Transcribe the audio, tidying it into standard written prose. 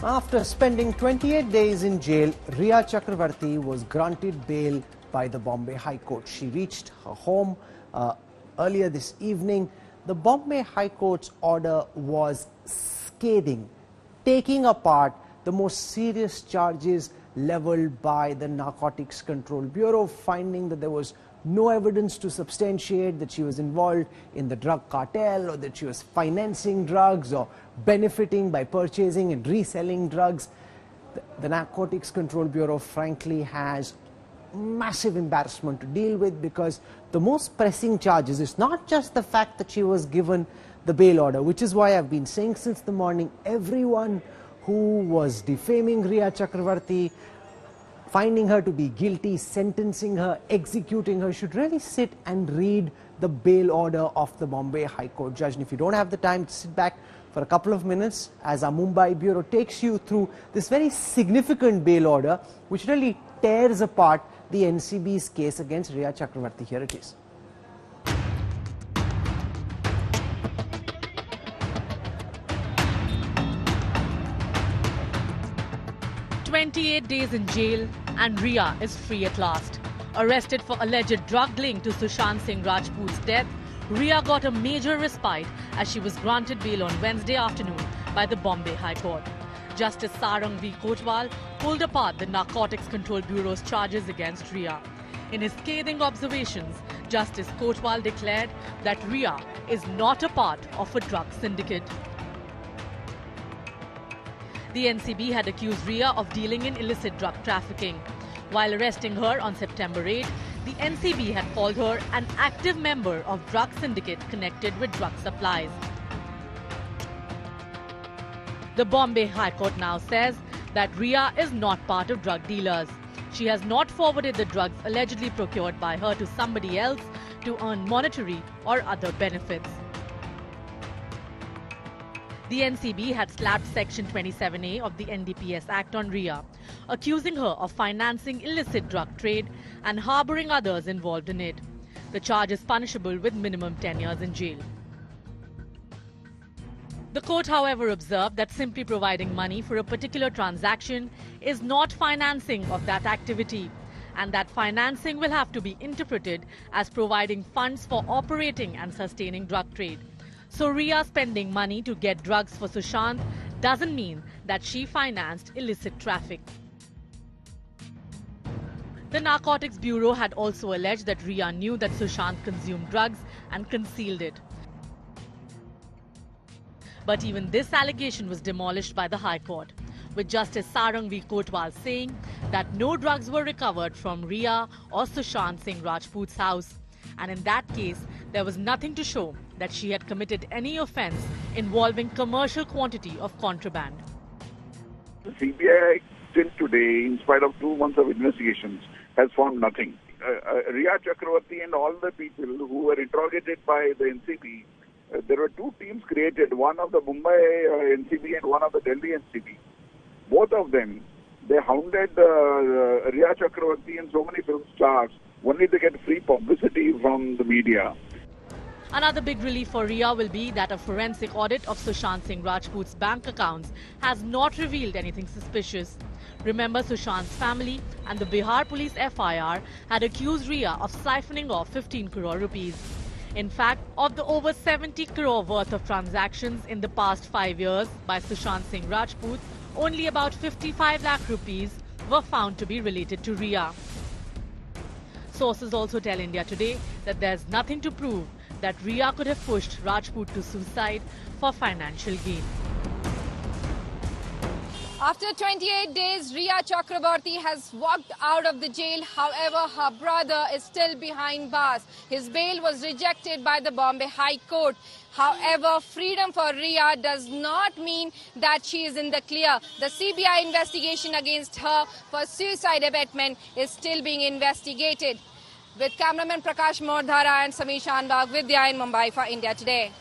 After spending 28 days in jail, Rhea Chakraborty was granted bail by the Bombay High Court. She reached her home earlier this evening. The Bombay High Court's order was scathing, taking apart the most serious charges leveled by the Narcotics Control Bureau, finding that there was no evidence to substantiate that she was involved in the drug cartel or that she was financing drugs or benefiting by purchasing and reselling drugs. The Narcotics Control Bureau frankly has massive embarrassment to deal with, because the most pressing charges is not just the fact that she was given the bail order, which is why I've been saying since the morning, everyone who was defaming Rhea Chakraborty, finding her to be guilty, sentencing her, executing her, should really sit and read the bail order of the Bombay High Court judge. And if you don't have the time to sit back for a couple of minutes, as our Mumbai Bureau takes you through this very significant bail order, which really tears apart the NCB's case against Rhea Chakraborty. Here it is. 28 days in jail and Rhea is free at last. Arrested for alleged drug link to Sushant Singh Rajput's death, Rhea got a major respite as she was granted bail on Wednesday afternoon by the Bombay High Court. Justice Sarang V. Kotwal pulled apart the Narcotics Control Bureau's charges against Rhea. In his scathing observations, Justice Kotwal declared that Rhea is not a part of a drug syndicate. The NCB had accused Rhea of dealing in illicit drug trafficking. While arresting her on September 8, the NCB had called her an active member of drug syndicate connected with drug supplies. The Bombay High Court now says that Rhea is not part of drug dealers. She has not forwarded the drugs allegedly procured by her to somebody else to earn monetary or other benefits. The NCB had slapped Section 27A of the NDPS Act on Rhea, accusing her of financing illicit drug trade and harbouring others involved in it. The charge is punishable with minimum 10 years in jail. The court, however, observed that simply providing money for a particular transaction is not financing of that activity, and that financing will have to be interpreted as providing funds for operating and sustaining drug trade. So Rhea spending money to get drugs for Sushant doesn't mean that she financed illicit traffic. The Narcotics Bureau had also alleged that Rhea knew that Sushant consumed drugs and concealed it. But even this allegation was demolished by the High Court, with Justice Sarang V. Kotwal saying that no drugs were recovered from Rhea or Sushant Singh Rajput's house. And in that case, there was nothing to show that she had committed any offence involving commercial quantity of contraband. The CBI till today, in spite of 2 months of investigations, has found nothing. Rhea Chakraborty and all the people who were interrogated by the NCB, there were 2 teams created, one of the Mumbai NCB and one of the Delhi NCB. Both of them, they hounded Rhea Chakraborty and so many film stars only to get free publicity from the media. Another big relief for Rhea will be that a forensic audit of Sushant Singh Rajput's bank accounts has not revealed anything suspicious. Remember, Sushant's family and the Bihar police FIR had accused Rhea of siphoning off 15 crore rupees. In fact, of the over 70 crore worth of transactions in the past 5 years by Sushant Singh Rajput, only about 55 lakh rupees were found to be related to Rhea. Sources also tell India Today that there's nothing to prove that Rhea could have pushed Rajput to suicide for financial gain. After 28 days, Rhea Chakraborty has walked out of the jail. However, her brother is still behind bars. His bail was rejected by the Bombay High Court. However, freedom for Rhea does not mean that she is in the clear. The CBI investigation against her for suicide abetment is still being investigated. With cameraman Prakash Mordhara and Sameer Shanbag, Vidya in Mumbai for India Today.